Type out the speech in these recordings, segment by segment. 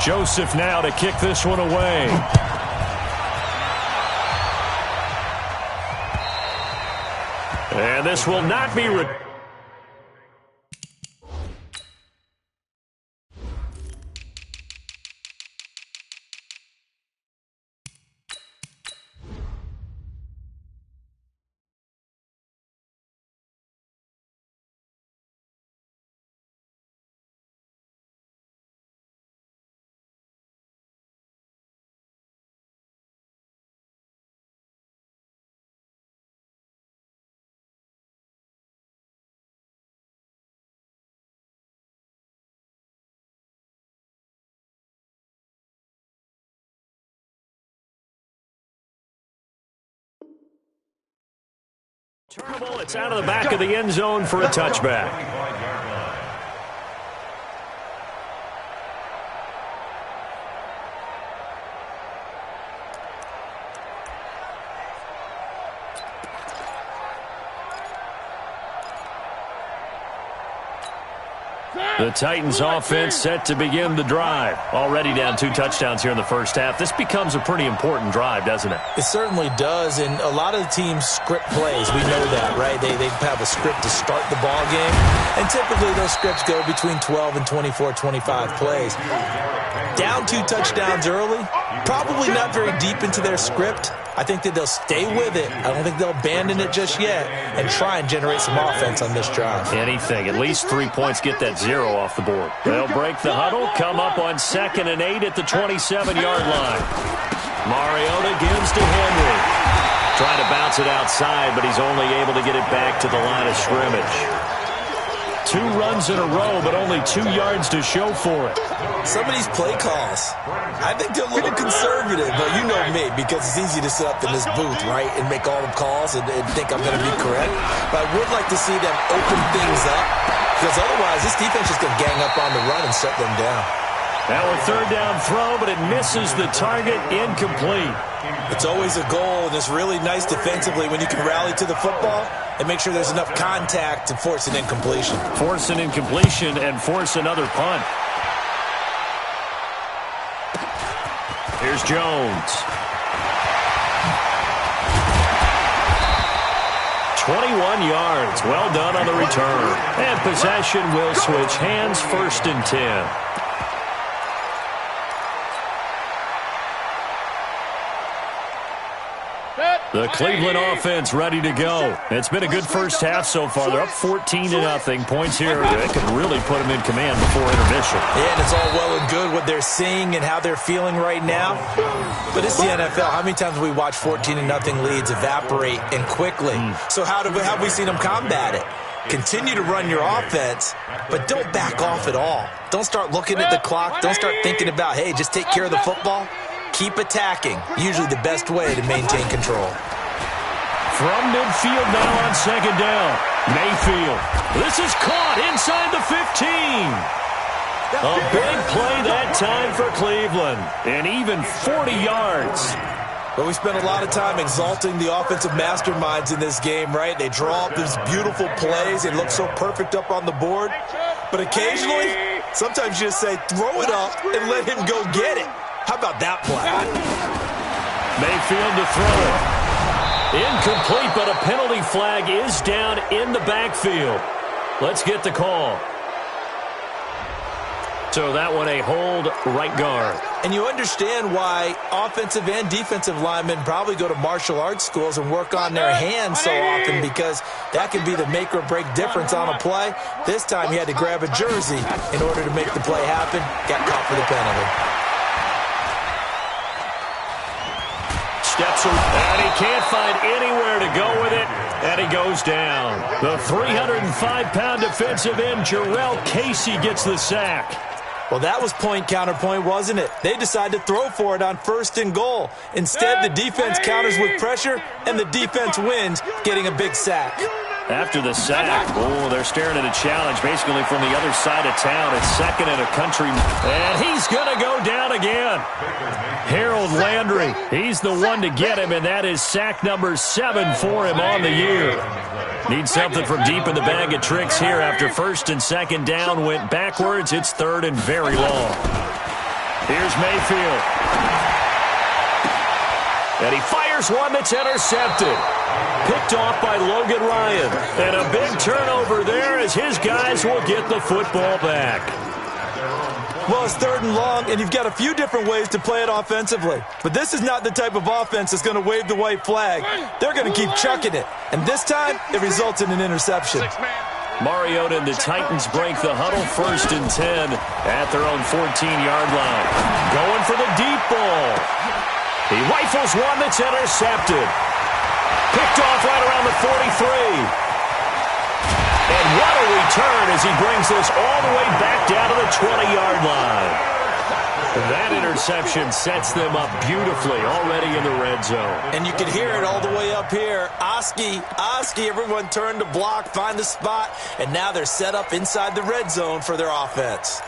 Joseph now to kick this one away. And this will not be returnable. It's out of the back of the end zone for a touchback. The Titans offense set to begin the drive. Already down 2 touchdowns here in the first half. This becomes a pretty important drive, doesn't it? It certainly does, and a lot of the teams script plays. We know that, right? They have a script to start the ball game, and typically those scripts go between 12 and 24, 25 plays. Down 2 touchdowns early, probably not very deep into their script. I think that they'll stay with it. I don't think they'll abandon it just yet and try and generate some offense on this drive. Anything. At least 3 points, get that 0 off the board. They'll break the huddle, come up on 2nd and 8 at the 27-yard line. Mariota gives to Henry. Trying to bounce it outside, but he's only able to get it back to the line of scrimmage. 2 runs in a row, but only 2 yards to show for it. Some of these play calls, I think they're a little conservative, but you know me, because it's easy to sit up in this booth, right, and make all the calls and think I'm going to be correct. But I would like to see them open things up, because otherwise this defense is going to gang up on the run and shut them down. Now a 3rd down throw, but it misses the target, incomplete. It's always a goal, and it's really nice defensively when you can rally to the football and make sure there's enough contact to force an incompletion. Force an incompletion and force another punt. Here's Jones. 21 yards. Well done on the return. And possession will switch hands, 1st and 10. The Cleveland offense ready to go. It's been a good first half so far. They're up 14-0. Points here that could really put them in command before intermission. Yeah, and it's all well and good what they're seeing and how they're feeling right now. But it's the NFL. How many times have we watched 14-0 leads evaporate and quickly? So how have we seen them combat it? Continue to run your offense, but don't back off at all. Don't start looking at the clock. Don't start thinking about, hey, just take care of the football. Keep attacking. Usually the best way to maintain control. From midfield now on 2nd down. Mayfield. This is caught inside the 15. A big play that time for Cleveland. And even 40 yards. But we spent a lot of time exalting the offensive masterminds in this game, right? They draw up these beautiful plays. They look so perfect up on the board. But occasionally, sometimes you just say, throw it up and let him go get it. How about that play? Mayfield to throw it. Incomplete, but a penalty flag is down in the backfield. Let's get the call. So that one a hold, right guard. And you understand why offensive and defensive linemen probably go to martial arts schools and work on their hands so often, because that can be the make or break difference on a play. This time he had to grab a jersey in order to make the play happen. Got caught for the penalty. Steps and he can't find anywhere to go with it, and he goes down. The 305-pound defensive end, Jarrell Casey, gets the sack. Well, that was point counterpoint, wasn't it? They decided to throw for it on 1st and goal. Instead, the defense counters with pressure, and the defense wins, getting a big sack. After the sack, they're staring at a challenge basically from the other side of town. It's 2nd and a country, and he's going to go down again. Harold Landry, he's the one to get him, and that is sack number 7 for him on the year. Needs something from deep in the bag of tricks here after 1st and 2nd down went backwards. It's 3rd and very long. Here's Mayfield. And he fires one that's intercepted. Picked off by Logan Ryan. And a big turnover there as his guys will get the football back. Well, it's 3rd and long, and you've got a few different ways to play it offensively. But this is not the type of offense that's going to wave the white flag. They're going to keep chucking it. And this time, it results in an interception. Mariota and the Titans break the huddle 1st and 10 at their own 14-yard line. Going for the deep ball. He rifles one that's intercepted. Picked off right around the 43. And what a return as he brings this all the way back down to the 20-yard line. That interception sets them up beautifully already in the red zone. And you can hear it all the way up here. Oski, everyone turned to block, find the spot, and now they're set up inside the red zone for their offense.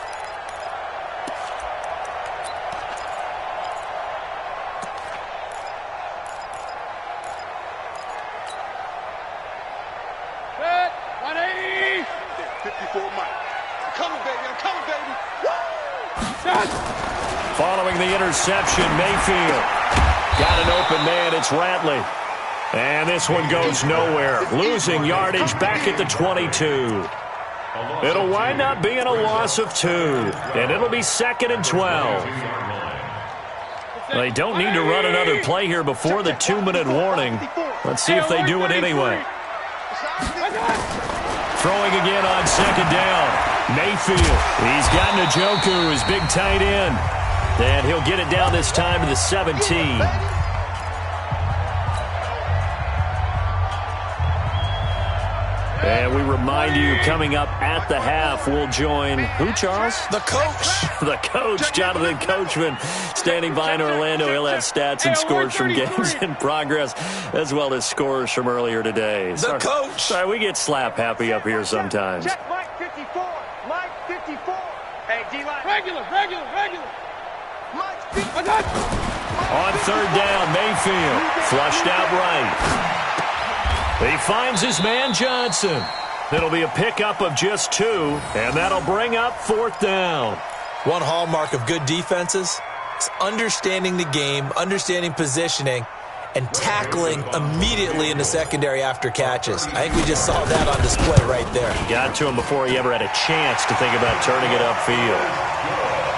Following the interception, Mayfield. Got an open man, it's Ratley. And this one goes nowhere. Losing yardage back at the 22. It'll wind up being a loss of 2. And it'll be 2nd and 12. They don't need to run another play here before the 2-minute warning. Let's see if they do it anyway. Throwing again on 2nd down. Mayfield. He's got Njoku, his big tight end. And he'll get it down this time to the 17. And we remind you, coming up at the half, we'll join who, Charles? The coach. The coach, Jonathan Coachman, standing by in Orlando. He'll have stats and scores from games in progress, as well as scores from earlier today. The coach. Sorry, we get slap happy up here sometimes. Check Mike 54. Mike 54. Hey, D-line. Regular. Mike 54. On 3rd down, Mayfield. Flushed out right. He finds his man Johnson. It'll be a pickup of just 2, and that'll bring up 4th down. One hallmark of good defenses is understanding the game, understanding positioning, and tackling immediately in the secondary after catches. I think we just saw that on display right there. Got to him before he ever had a chance to think about turning it upfield.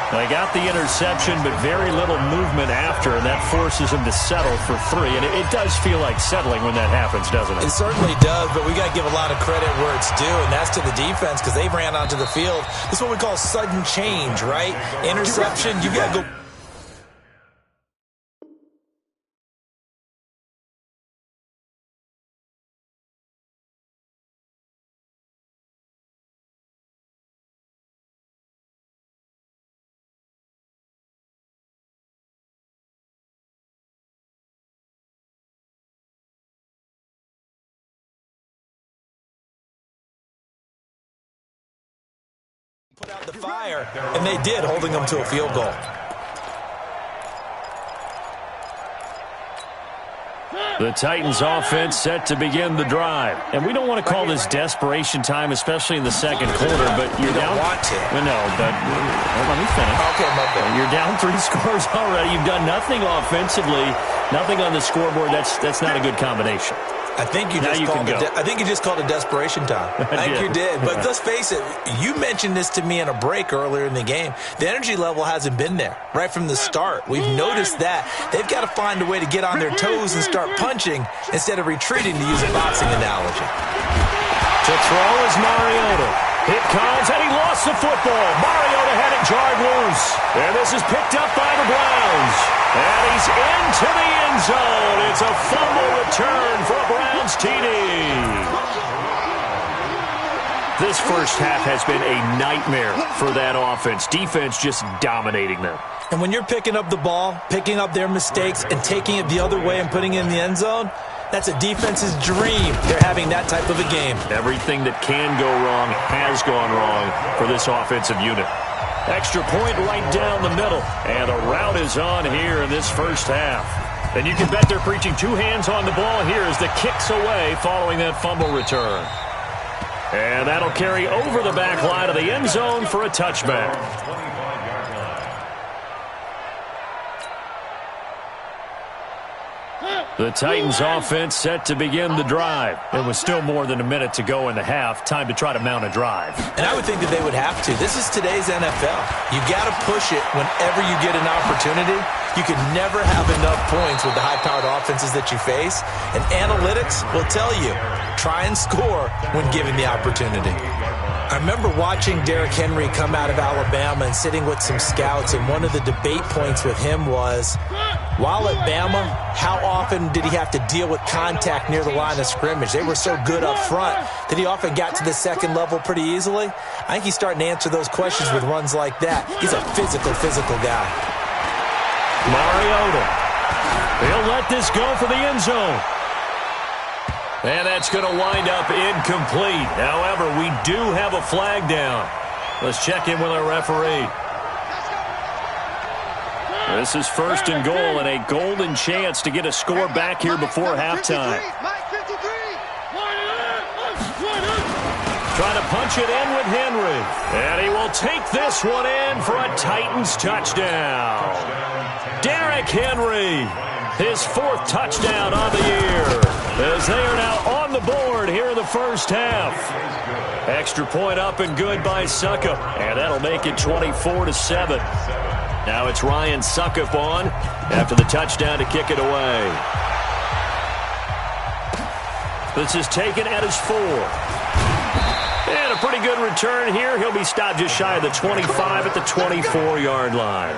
They got the interception, but very little movement after, and that forces him to settle for 3. And it does feel like settling when that happens, doesn't it? It certainly does, but we got to give a lot of credit where it's due, and that's to the defense because they ran onto the field. This is what we call sudden change, right? Interception, you got to go. Put out the fire, and they did, holding them to a field goal. The Titans offense set to begin the drive. And we don't want to call this desperation time, especially in the second quarter, but you're down. You don't want to. No, but let me finish. Okay, my bad. You're down 3 scores already. You've done nothing offensively, nothing on the scoreboard. That's not a good combination. I think you just called it desperation time. I think you did. But let's face it, you mentioned this to me in a break earlier in the game. The energy level hasn't been there right from the start. We've noticed that. They've got to find a way to get on their toes and start punching instead of retreating, to use a boxing analogy. To throw is Mariota. It comes, and he lost the football. Mariota had it jarred loose. And this is picked up by the Browns. And he's into the end zone. It's a fumble return for a Browns TD. This first half has been a nightmare for that offense. Defense just dominating them. And when you're picking up the ball, picking up their mistakes, and taking it the other way and putting it in the end zone, that's a defense's dream. They're having that type of a game. Everything that can go wrong has gone wrong for this offensive unit. Extra point right down the middle. And the route is on here in this first half. And you can bet they're preaching 2 hands on the ball here as the kick's away following that fumble return. And that'll carry over the back line of the end zone for a touchback. The Titans offense set to begin the drive. It was still more than a minute to go in the half. Time to try to mount a drive. And I would think that they would have to. This is today's NFL. You got to push it whenever you get an opportunity. You can never have enough points with the high-powered offenses that you face. And analytics will tell you, try and score when given the opportunity. I remember watching Derrick Henry come out of Alabama and sitting with some scouts, and one of the debate points with him was, while at Bama, how often did he have to deal with contact near the line of scrimmage? They were so good up front that he often got to the second level pretty easily. I think he's starting to answer those questions with runs like that. He's a physical guy. Mariota. He'll let this go for the end zone. And that's going to wind up incomplete. However, we do have a flag down. Let's check in with our referee. This is first and goal and a golden chance to get a score back here before halftime. Trying to punch it in with Henry. And he will take this one in for a Titans touchdown. Derrick Henry, his fourth touchdown on the year, as they are now on the board here in the first half. Extra point up and good by Succop, and that'll make it 24-7. Now it's Ryan Succop on after the touchdown to kick it away. This is taken at his 4. And a pretty good return here. He'll be stopped just shy of the 25 at the 24-yard line.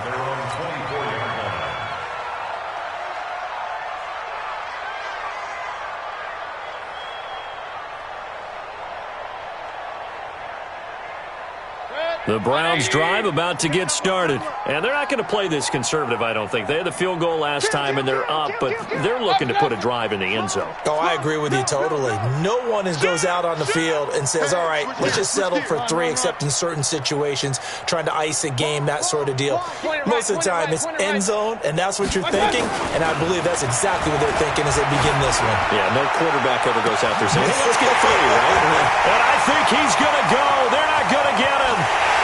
The Browns drive about to get started. And they're not going to play this conservative, I don't think. They had the field goal last time, and they're up, but they're looking to put a drive in the end zone. Oh, I agree with you totally. No one goes out on the field and says, all right, let's just settle for 3, except in certain situations, trying to ice a game, that sort of deal. Most of the time, it's end zone, and that's what you're thinking, and I believe that's exactly what they're thinking as they begin this one. Yeah, no quarterback ever goes out there saying, hey, let's get 3, right? And I think he's going to go. They're not going to get him.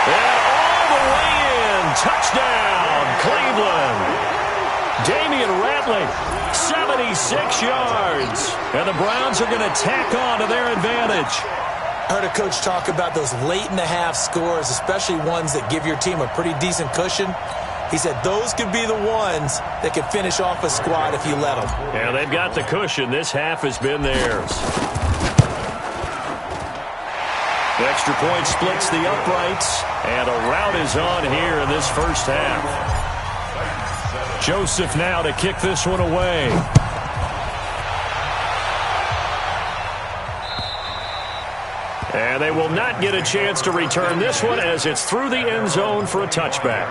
And all the way in, touchdown, Cleveland. Damian Ratley, 76 yards. And the Browns are going to tack on to their advantage. I heard a coach talk about those late-in-the-half scores, especially ones that give your team a pretty decent cushion. He said those could be the ones that could finish off a squad if you let them. Yeah, they've got the cushion. This half has been theirs. The extra point splits the uprights, and a rout is on here in this first half. Joseph now to kick this one away. And they will not get a chance to return this one as it's through the end zone for a touchback.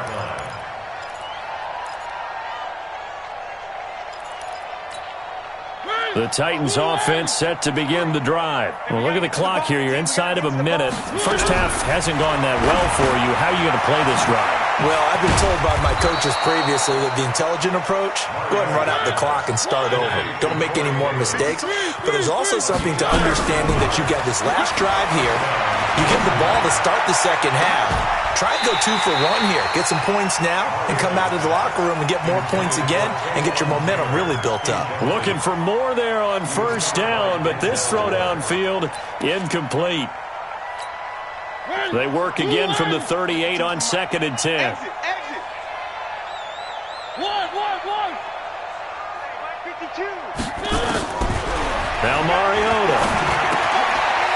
The Titans offense set to begin the drive. Well, look at the clock here. You're inside of a minute. First half hasn't gone that well for you. How are you going to play this drive? Well, I've been told by my coaches previously that the intelligent approach, go ahead and run out the clock and start over. Don't make any more mistakes. But there's also something to understanding that you got this last drive here. You get the ball to start the second half. Try and go 2 for 1 here. Get some points now and come out of the locker room and get more points again and get your momentum really built up. Looking for more there on first down, but this throw downfield incomplete. They work again from the 38 on 2nd and 10. Exit. One. 52. Now Mariota.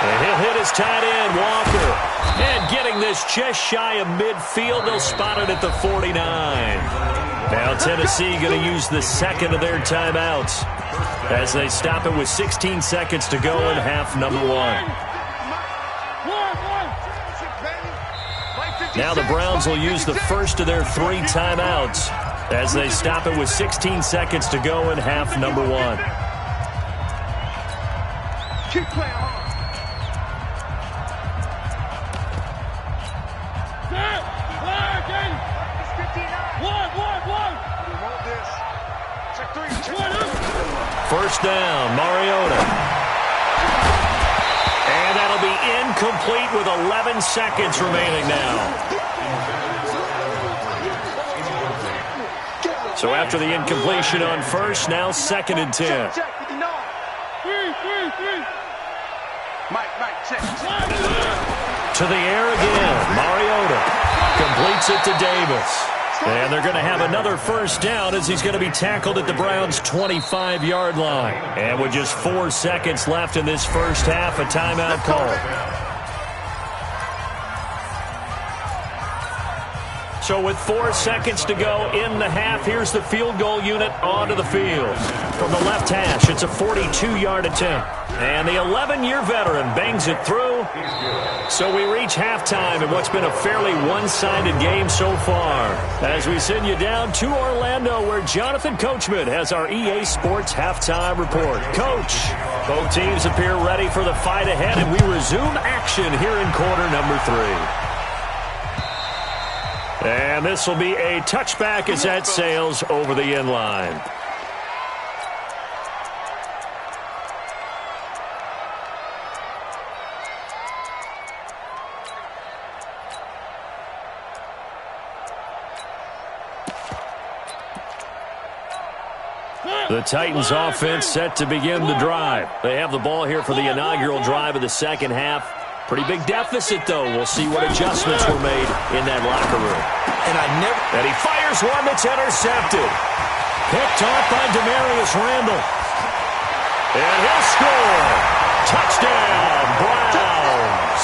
And he'll hit his tight end, Walker. And getting this just shy of midfield, they'll spot it at the 49. Now Tennessee going to use the second of their timeouts as they stop it with 16 seconds to go in half number 1. Now the Browns will use the first of their 3 timeouts as they stop it with 16 seconds to go in half number 1. Keep playing hard. First down, Mariota. And that'll be incomplete with 11 seconds remaining now. So after the incompletion on first, now 2nd and 10. Check, 59. Mike, check. To the air again. Mariota completes it to Davis. And they're going to have another first down as he's going to be tackled at the Browns' 25-yard line. And with just 4 seconds left in this first half, a timeout call. So with 4 seconds to go in the half, here's the field goal unit onto the field. From the left hash, it's a 42-yard attempt. And the 11-year veteran bangs it through. So we reach halftime in what's been a fairly one-sided game so far. As we send you down to Orlando, where Jonathan Coachman has our EA Sports halftime report. Coach, both teams appear ready for the fight ahead, and we resume action here in quarter number 3. And this will be a touchback as that sails over the end line. The Titans offense set to begin the drive. They have the ball here for the inaugural drive of the second half. Pretty big deficit, though. We'll see what adjustments were made in that locker room. And he fires one that's intercepted. Picked off by Demarius Randall. And he'll score. Touchdown, Browns.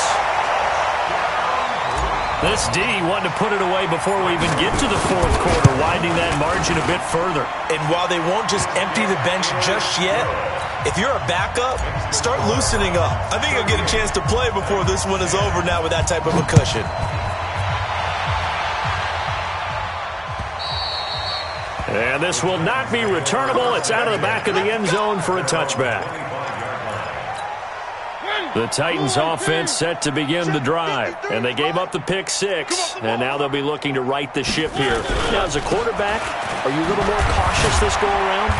This D wanted to put it away before we even get to the fourth quarter, widening that margin a bit further. And while they won't just empty the bench just yet, if you're a backup, start loosening up. I think you'll get a chance to play before this one is over now with that type of a cushion. And this will not be returnable. It's out of the back of the end zone for a touchback. The Titans offense set to begin the drive. And they gave up the pick six. And now they'll be looking to right the ship here. Now, as a quarterback, are you a little more cautious this go around?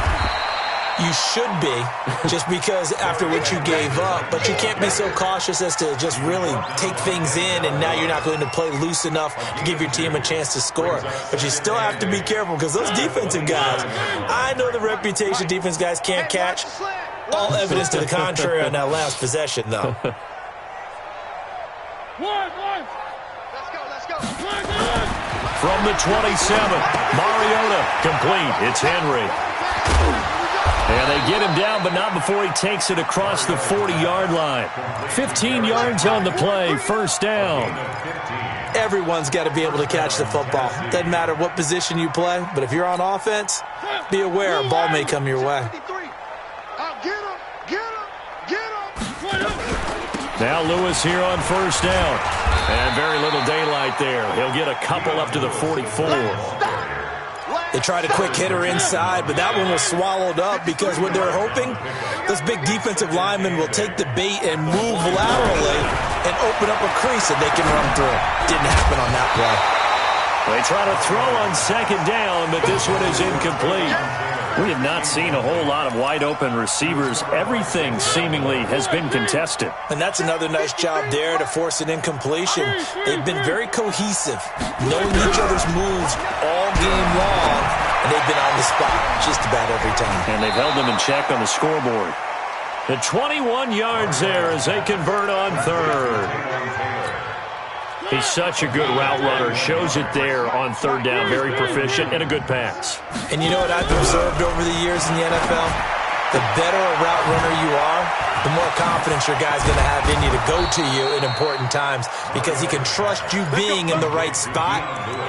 You should be, just because after what you gave up. But you can't be so cautious as to just really take things in, and now you're not going to play loose enough to give your team a chance to score. But you still have to be careful, because those defensive guys, I know the reputation defense guys can't catch. All evidence to the contrary on that last possession, though. From the 27, Mariota complete. It's Henry. And they get him down, but not before he takes it across the 40-yard line. 15 yards on the play, first down. Everyone's got to be able to catch the football. Doesn't matter what position you play, but if you're on offense, be aware a ball may come your way. Now Lewis here on first down. And very little daylight there. He'll get a couple up to the 44. They tried a quick hitter inside, but that one was swallowed up because what they're hoping, those big defensive linemen will take the bait and move laterally and open up a crease that they can run through. Didn't happen on that play. They try to throw on second down, but this one is incomplete. We have not seen a whole lot of wide-open receivers. Everything seemingly has been contested. And that's another nice job there to force an incompletion. They've been very cohesive, knowing each other's moves all game long, and they've been on the spot just about every time. And they've held them in check on the scoreboard. The 21 yards there as they convert on third. He's such a good route runner. Shows it there on third down. Very proficient and a good pass. And you know what I've observed over the years in the NFL? The better a route runner you are, the more confidence your guy's going to have in you to go to you in important times because he can trust you being in the right spot,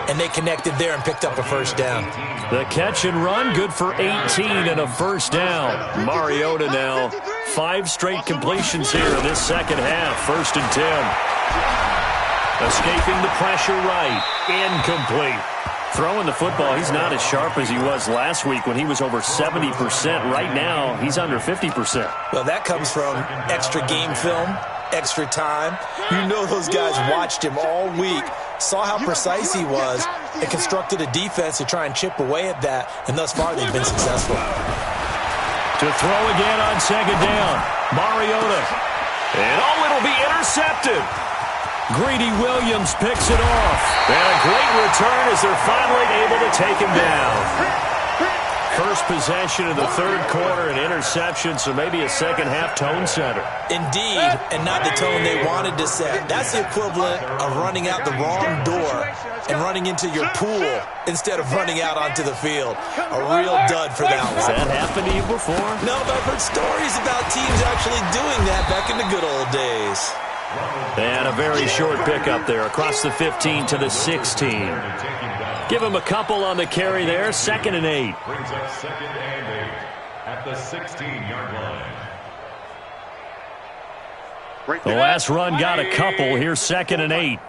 and they connected there and picked up a first down. The catch and run, good for 18 and a first down. Mariota now, 5 straight completions here in this second half. First and 10. Escaping the pressure right. Incomplete. Throwing the football, he's not as sharp as he was last week when he was over 70%. Right now, he's under 50%. Well, that comes from extra game film, extra time. You know those guys watched him all week, saw how precise he was, and constructed a defense to try and chip away at that, and thus far they've been successful. To throw again on second down. Mariota. And it'll be intercepted. Greedy Williams picks it off. And a great return as they're finally able to take him down. First possession of the third quarter, an interception, so maybe a second-half tone setter. Indeed, and not the tone they wanted to set. That's the equivalent of running out the wrong door and running into your pool instead of running out onto the field. A real dud for that one. Has that happened to you before? No, but I've heard stories about teams actually doing that back in the good old days. And a very short pickup there across the 15 to the 16. Give him a couple on the carry there. 2nd and 8. Brings up 2nd and 8 at the 16-yard line. The last run got a couple. Here's 2nd and 8.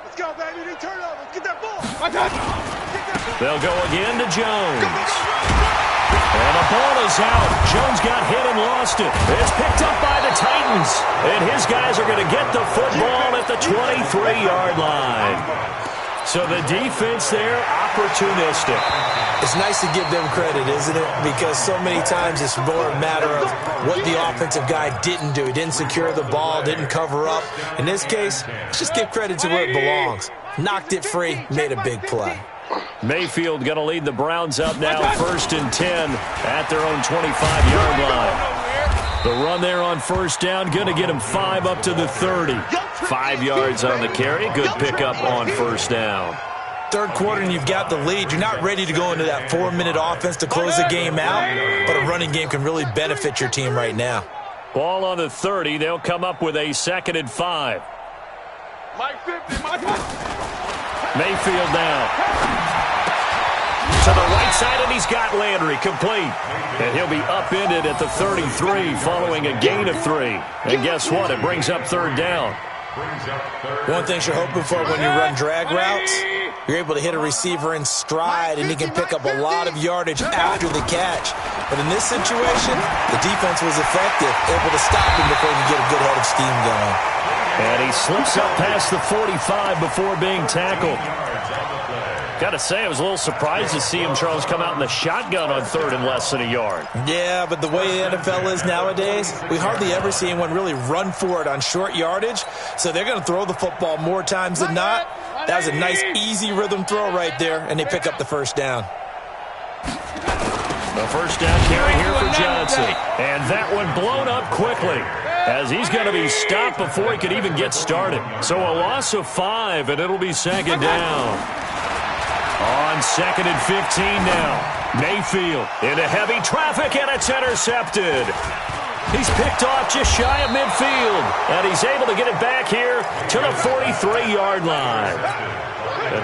Let's go, baby. They turn over. Get that ball. They'll go again to Jones. And the ball is out. Jones got hit and lost it. It's picked up by the Titans. And his guys are going to get the football at the 23-yard line. So the defense there, opportunistic. It's nice to give them credit, isn't it? Because so many times it's more a matter of what the offensive guy didn't do. He didn't secure the ball, didn't cover up. In this case, let's just give credit to where it belongs. Knocked it free, made a big play. Mayfield going to lead the Browns up now, 1st and 10 at their own 25-yard line. The run there on first down, going to get him 5 up to the 30. 5 yards on the carry. Good pickup on first down. Third quarter and you've got the lead. You're not ready to go into that 4-minute offense to close the game out, but a running game can really benefit your team right now. Ball on the 30. They'll come up with a 2nd and 5. Mayfield now. To the right side, and he's got Landry complete. And he'll be upended at the 33 following a gain of 3. And guess what? It brings up 3rd down. One thing you're hoping for when you run drag routes, you're able to hit a receiver in stride, and he can pick up a lot of yardage after the catch. But in this situation, the defense was effective, able to stop him before he could get a good head of steam going. And he slips up past the 45 before being tackled. Got to say, I was a little surprised to see him, Charles, come out in the shotgun on 3rd and less than a yard. Yeah, but the way the NFL is nowadays, we hardly ever see anyone really run for it on short yardage. So they're going to throw the football more times than not. That was a nice, easy rhythm throw right there, and they pick up the first down. The first down carry here for Johnson. And that one blown up quickly, as he's going to be stopped before he could even get started. So a loss of 5, and it'll be 2nd down. On 2nd and 15 now. Mayfield into heavy traffic, and it's intercepted. He's picked off just shy of midfield, and he's able to get it back here to the 43-yard line.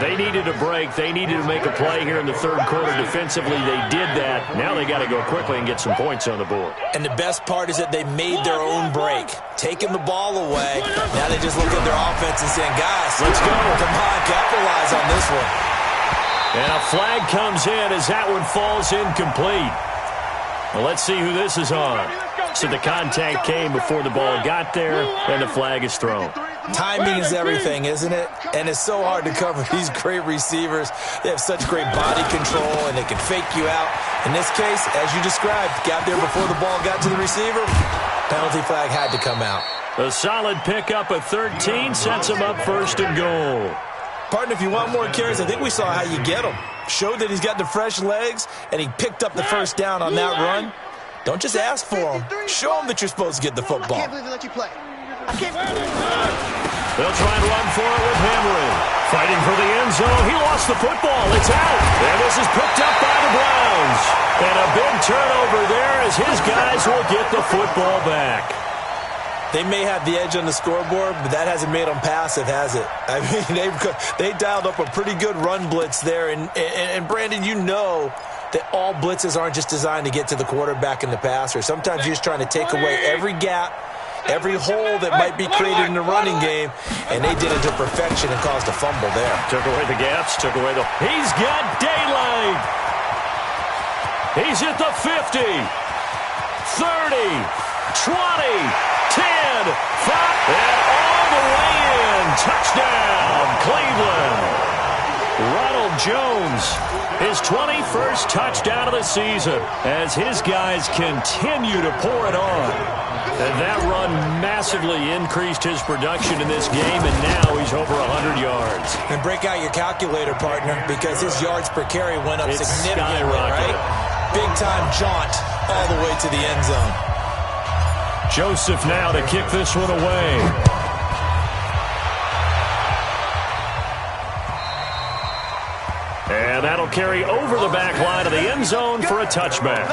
They needed a break. They needed to make a play here in the third quarter defensively. They did that. Now they got to go quickly and get some points on the board. And the best part is that they made their own break, taking the ball away. Now they just look at their offense and saying, guys, let's go. Come on, capitalize on this one. And a flag comes in as that one falls incomplete. Well, let's see who this is on. So the contact came before the ball got there, and the flag is thrown. Timing is everything, isn't it? And it's so hard to cover these great receivers. They have such great body control, and they can fake you out. In this case, as you described, got there before the ball got to the receiver. Penalty flag had to come out. A solid pickup of 13 sets him up 1st and goal. Partner, if you want more carries, I think we saw how you get him. Showed that he's got the fresh legs, and he picked up the first down on that run. Don't just ask for him. Show him that you're supposed to get the football. I can't believe they let you play. I can't believe They'll try and run for it with Henry. Fighting for the end zone. He lost the football. It's out. And this is picked up by the Browns. And a big turnover there as his guys will get the football back. They may have the edge on the scoreboard, but that hasn't made them passive, has it? I mean, they dialed up a pretty good run blitz there. And Brandon, you know that all blitzes aren't just designed to get to the quarterback and the passer. Sometimes you're just trying to take away every gap, every hole that might be created in the running game, and they did it to perfection and caused a fumble there. Took away the gaps, took away the... He's got daylight! He's at the 50, 30, 20, 10, 5, and all the way in. Touchdown, Cleveland. Ronald Jones, his 21st touchdown of the season as his guys continue to pour it on. And that run massively increased his production in this game, and now he's over 100 yards. And break out your calculator, partner, because his yards per carry went up significantly, right? big-time jaunt all the way to the end zone. Joseph now to kick this one away. And that'll carry over the back line of the end zone for a touchback.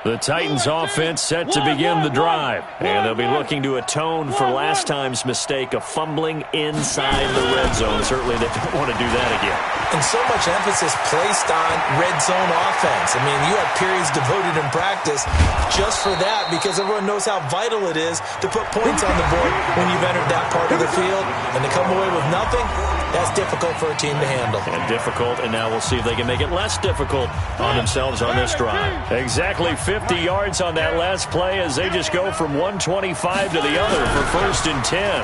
The Titans offense set to begin the drive. And they'll be looking to atone for last time's mistake of fumbling inside the red zone. Certainly they don't want to do that again. And so much emphasis placed on red zone offense. I mean, you have periods devoted in practice just for that because everyone knows how vital it is to put points on the board when you've entered that part of the field. And to come away with nothing, that's difficult for a team to handle. And difficult, and now we'll see if they can make it less difficult on themselves on this drive. Exactly 50 yards on that last play as they just go from 125 to the other for 1st and 10.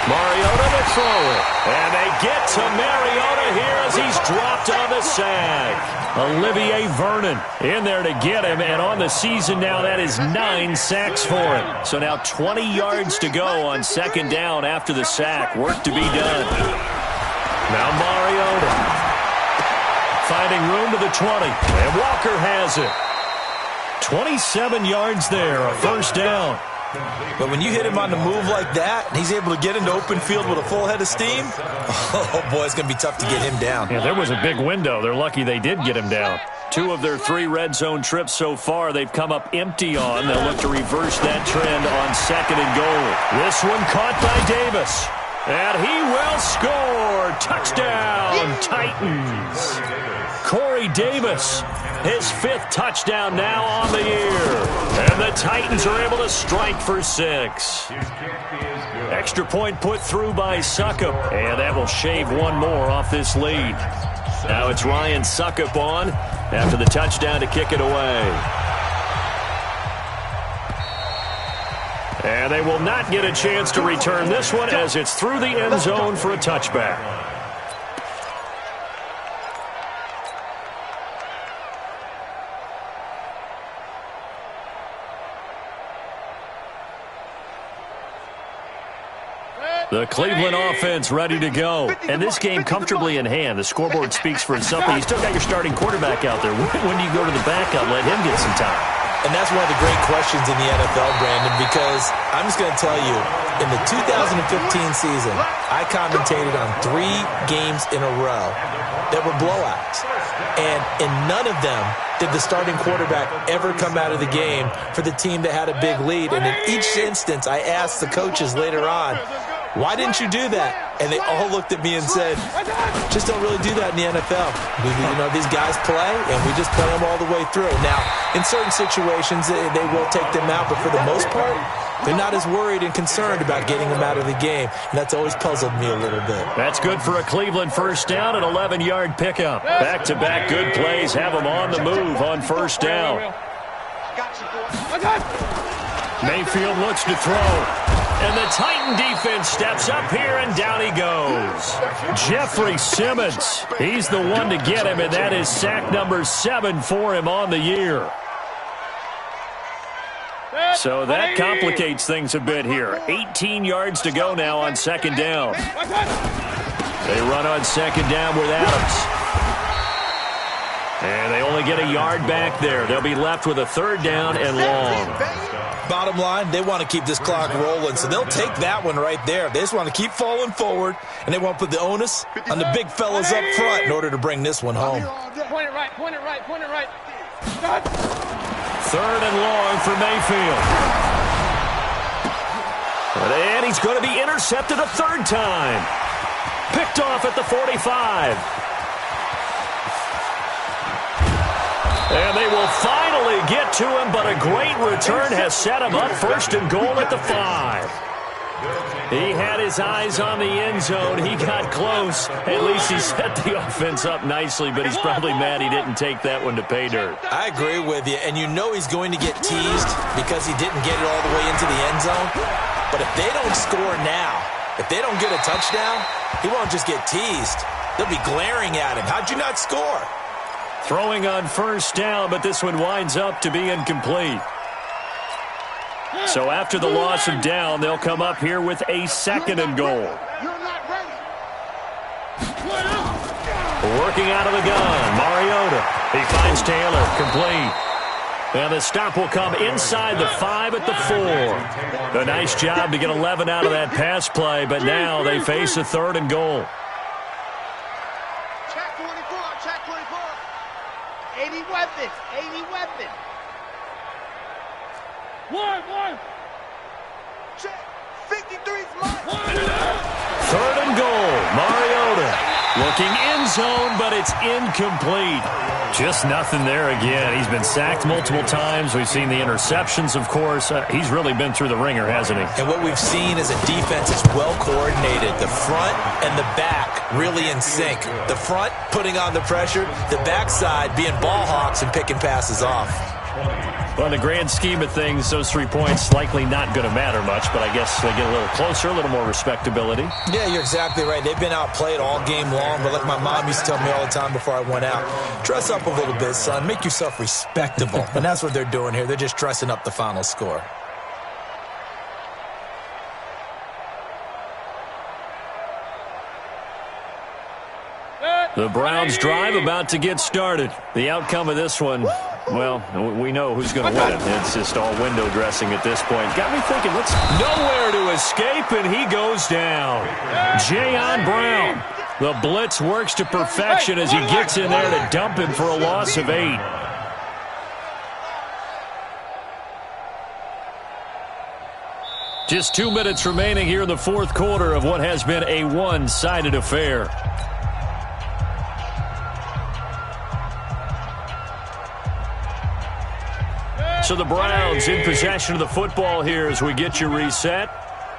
Mariota to throw it. And they get to Mariota here as he's dropped on the sack. Olivier Vernon in there to get him, and on the season now that is 9 sacks for him. So now 20 yards to go on 2nd down after the sack. Work to be done. Now Mariota finding room to the 20, and Walker has it. 27 yards there, a 1st down. But when you hit him on the move like that, and he's able to get into open field with a full head of steam, oh, boy, it's going to be tough to get him down. Yeah, there was a big window. They're lucky they did get him down. 2 of their 3 red zone trips so far they've come up empty on. They'll look to reverse that trend on 2nd and goal. This one caught by Davis. And he will score. Touchdown, Titans. Corey Davis, his 5th touchdown now on the year. And the Titans are able to strike for 6. Extra point put through by Suckup. And that will shave one more off this lead. Now it's Ryan Suckup on after the touchdown to kick it away. And they will not get a chance to return this one as it's through the end zone for a touchback. The Cleveland offense ready to go. And this game comfortably in hand. The scoreboard speaks for itself, but you still got your starting quarterback out there. When do you go to the backup, let him get some time? And that's one of the great questions in the NFL, Brandon, because I'm just going to tell you, in the 2015 season, I commentated on 3 games in a row that were blowouts. And in none of them did the starting quarterback ever come out of the game for the team that had a big lead. And in each instance, I asked the coaches later on, why didn't you do that? And they all looked at me and said, just don't really do that in the NFL. These guys play, and we just play them all the way through. Now, in certain situations, they will take them out, but for the most part, they're not as worried and concerned about getting them out of the game. And that's always puzzled me a little bit. That's good for a Cleveland 1st down, an 11-yard pickup. Back-to-back good plays have them on the move on 1st down. Mayfield looks to throw. And the Titan defense steps up here, and down he goes. Jeffrey Simmons, he's the one to get him, and that is sack number 7 for him on the year. So that complicates things a bit here. 18 yards to go now on 2nd down. They run on 2nd down with Adams. And they only get a yard back there. They'll be left with a 3rd down and long. Bottom line, they want to keep this clock rolling, so they'll take that one right there. They just want to keep falling forward, and they want to put the onus on the big fellas up front in order to bring this one home. Point it right, point it right, point it right. 3rd and long for Mayfield. And he's going to be intercepted a 3rd time. Picked off at the 45. And they will finally get to him, but a great return has set him up 1st and goal at the 5. He had his eyes on the end zone. He got close. At least he set the offense up nicely, but he's probably mad he didn't take that one to pay dirt. I agree with you, and you know he's going to get teased because he didn't get it all the way into the end zone. But if they don't score now, if they don't get a touchdown, he won't just get teased. They'll be glaring at him. How'd you not score? Throwing on 1st down, but this one winds up to be incomplete. So after the loss of down, they'll come up here with a 2nd and goal. You're not ready. Working out of the gun, Mariota. He finds Taylor, complete. And the stop will come inside the 5 at the 4. A nice job to get 11 out of that pass play, but now they face a 3rd and goal. Check 24, check 24. 80 weapons, 80 weapons. One. Check, 53's mine. 3rd and goal, Mariota. Looking end zone, but it's incomplete. Just nothing there again. He's been sacked multiple times. We've seen the interceptions, of course. He's really been through the ringer, hasn't he? And what we've seen is a defense is well coordinated. The front and the back really in sync. The front putting on the pressure, the backside being ball hawks and picking passes off. Well, in the grand scheme of things, those 3 points likely not going to matter much, but I guess they get a little closer, a little more respectability. Yeah, you're exactly right. They've been outplayed all game long, but like my mom used to tell me all the time before I went out, dress up a little bit, son. Make yourself respectable. And that's what they're doing here. They're just dressing up the final score. The Browns drive about to get started. The outcome of this one, well, we know who's going to win it. It's just all window dressing at this point. Got me thinking, let's nowhere to escape, and he goes down. Jayon Brown. The blitz works to perfection as he gets in there to dump him for a loss of 8. Just 2 minutes remaining here in the 4th quarter of what has been a one-sided affair. So the Browns in possession of the football here as we get you reset.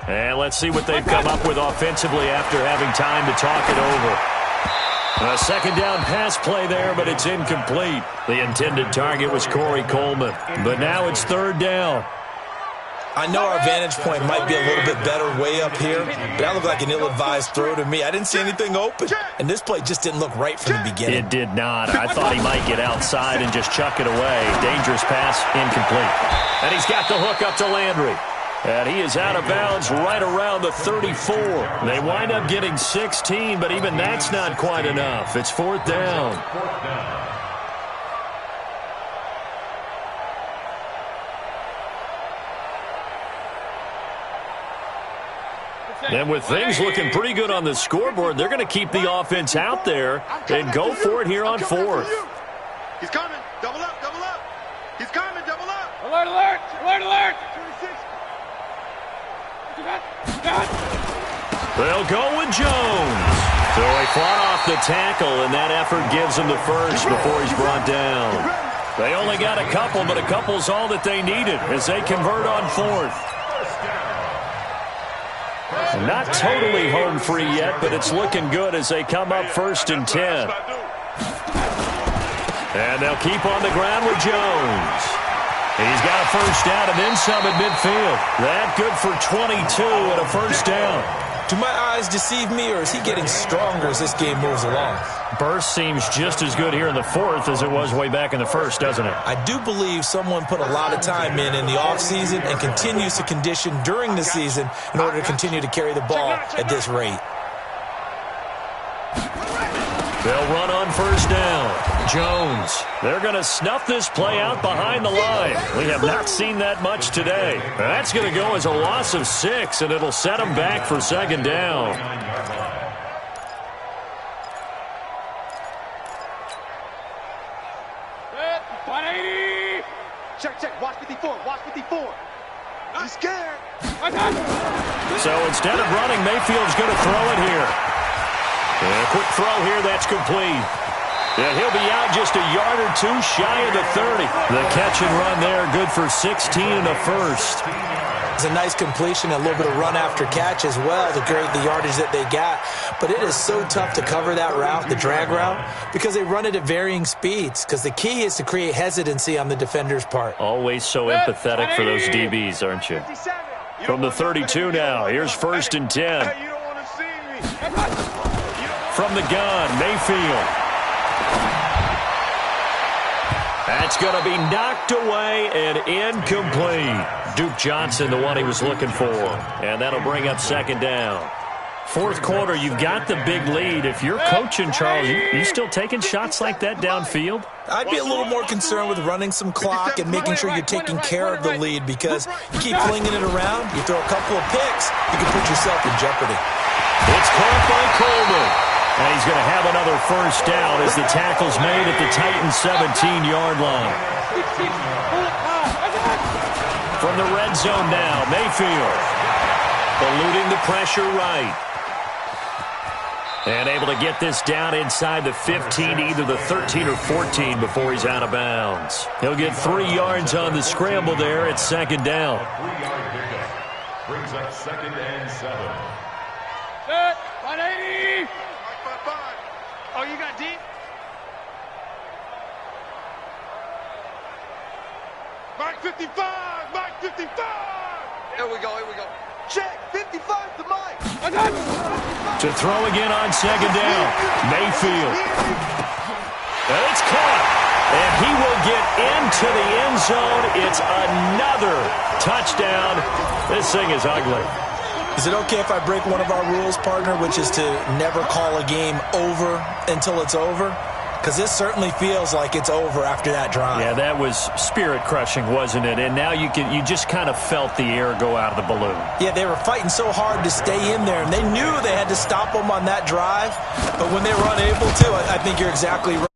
And let's see what they've come up with offensively after having time to talk it over. A 2nd down pass play there, but it's incomplete. The intended target was Corey Coleman. But now it's 3rd down. I know our vantage point might be a little bit better way up here, but that looked like an ill-advised throw to me. I didn't see anything open, and this play just didn't look right from the beginning. It did not. I thought he might get outside and just chuck it away. Dangerous pass, incomplete. And he's got the hook up to Landry. And he is out of bounds right around the 34. They wind up getting 16, but even that's not quite enough. It's 4th down. And with things looking pretty good on the scoreboard, they're going to keep the offense out there and go for it here on 4th. He's coming. Double up, double up. He's coming, double up. Alert, alert, alert, alert. 26. They'll go with Jones. So he fought off the tackle, and that effort gives him the first before he's brought down. They only got a couple, but a couple's all that they needed as they convert on 4th. Not totally home free yet, but it's looking good as they come up 1st and 10. And they'll keep on the ground with Jones. He's got a 1st down and then some at midfield. That good for 22 and a 1st down. Do my eyes deceive me, or is he getting stronger as this game moves along? Burst seems just as good here in the 4th as it was way back in the 1st, doesn't it? I do believe someone put a lot of time in the offseason and continues to condition during the season in order to continue to carry the ball at this rate. They'll run on 1st down. Jones. They're going to snuff this play out behind the line. We have not seen that much today. That's going to go as a loss of 6, and it'll set them back for 2nd down. Check. Watch 54. Watch 54. I'm scared. So instead of running, Mayfield's going to throw it here. And a quick throw here, that's complete. And he'll be out just a yard or 2 shy of the 30. The catch and run there, good for 16 and a 1st. It's a nice completion, a little bit of run after catch as well to create the yardage that they got. But it is so tough to cover that route, the drag route, because they run it at varying speeds. Because the key is to create hesitancy on the defender's part. Always so empathetic for those DBs, aren't you? From the 32 now, here's 1st and 10. Hey, you don't want to see me. From the gun, Mayfield. That's going to be knocked away and incomplete. Duke Johnson, the one he was looking for. And that'll bring up second down. Fourth quarter, you've got the big lead. If you're coaching, Charles, you still taking shots like that downfield? I'd be a little more concerned with running some clock and making sure you're taking care of the lead, because you keep flinging it around, you throw a couple of picks, you can put yourself in jeopardy. It's caught by Coleman. And he's going to have another first down as the tackle's made at the Titans' 17-yard line. From the red zone now, Mayfield eluding the pressure right. And able to get this down inside the 15, either the 13 or 14 before he's out of bounds. He'll get 3 yards on the scramble there at second down. A 3-yard pickup brings up 2nd and 7. Set. 180. Oh, you got deep? Mark 55. Mark 55. Here we go. Check. 55 to Mike. To throw again on second down. Mayfield. And it's caught. And he will get into the end zone. It's another touchdown. This thing is ugly. Is it okay if I break one of our rules, partner, which is to never call a game over until it's over? Because this certainly feels like it's over after that drive. Yeah, that was spirit-crushing, wasn't it? And now you just kind of felt the air go out of the balloon. Yeah, they were fighting so hard to stay in there, and they knew they had to stop them on that drive. But when they were unable to, I think you're exactly right.